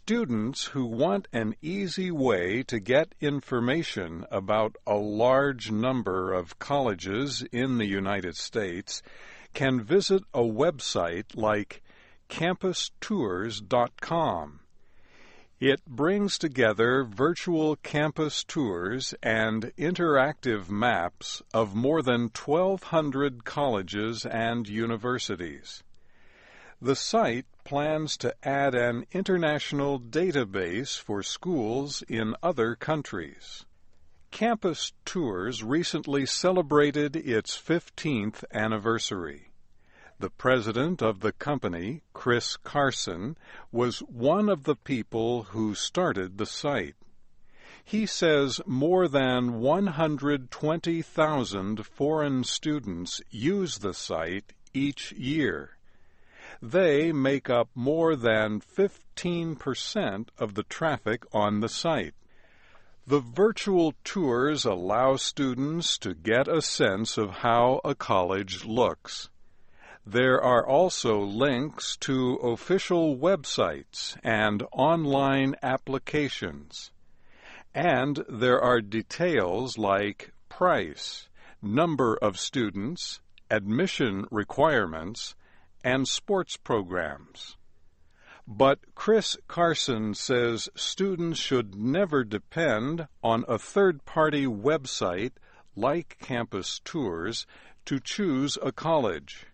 Students who want an easy way to get information about a large number of colleges in the United States can visit a website like campustours.com. It brings together virtual campus tours and interactive maps of more than 1,200 colleges and universities. The site plans to add an international database for schools in other countries. Campus Tours recently celebrated its 15th anniversary. The president of the company, Chris Carson, was one of the people who started the site. He says more than 120,000 foreign students use the site each year. They make up more than 15% of the traffic on the site. The virtual tours allow students to get a sense of how a college looks. There are also links to official websites and online applications. And there are details like price, number of students, admission requirements, and sports programs. But Chris Carson says students should never depend on a third-party website like Campus Tours to choose a college.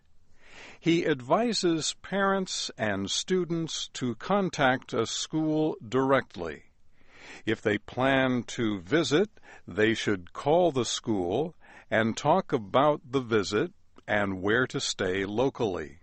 He advises parents and students to contact a school directly. If they plan to visit, they should call the school and talk about the visit and where to stay locally.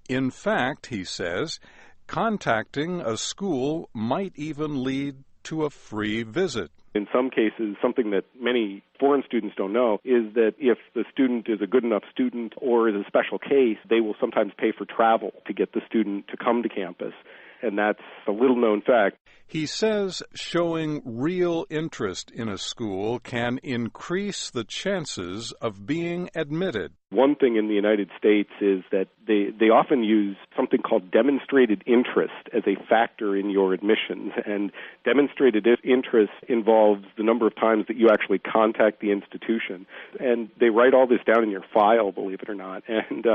In fact, he says, contacting a school might even lead to a free visit. In some cases, something that many foreign students don't know is that if the student is a good enough student or is a special case, they will sometimes pay for travel to get the student to come to campus. And that's a little-known fact. He says showing real interest in a school can increase the chances of being admitted. One thing in the United States is that they often use something called demonstrated interest as a factor in your admissions. And demonstrated interest involves the number of times that you actually contact the institution. And they write all this down in your file, believe it or not. And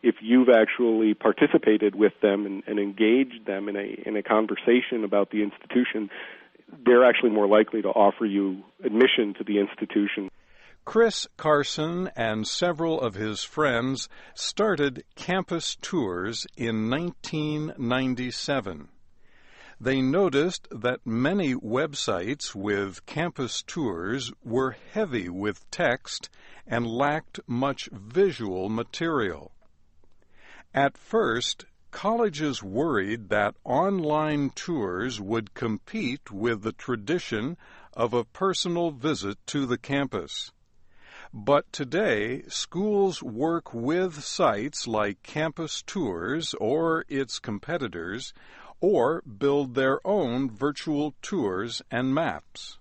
if you've actually participated with them and engaged them in a conversation about the institution, they're actually more likely to offer you admission to the institution. Chris Carson and several of his friends started Campus Tours in 1997. They noticed that many websites with campus tours were heavy with text and lacked much visual material. At first, colleges worried that online tours would compete with the tradition of a personal visit to the campus. But today, schools work with sites like Campus Tours or its competitors, or build their own virtual tours and maps.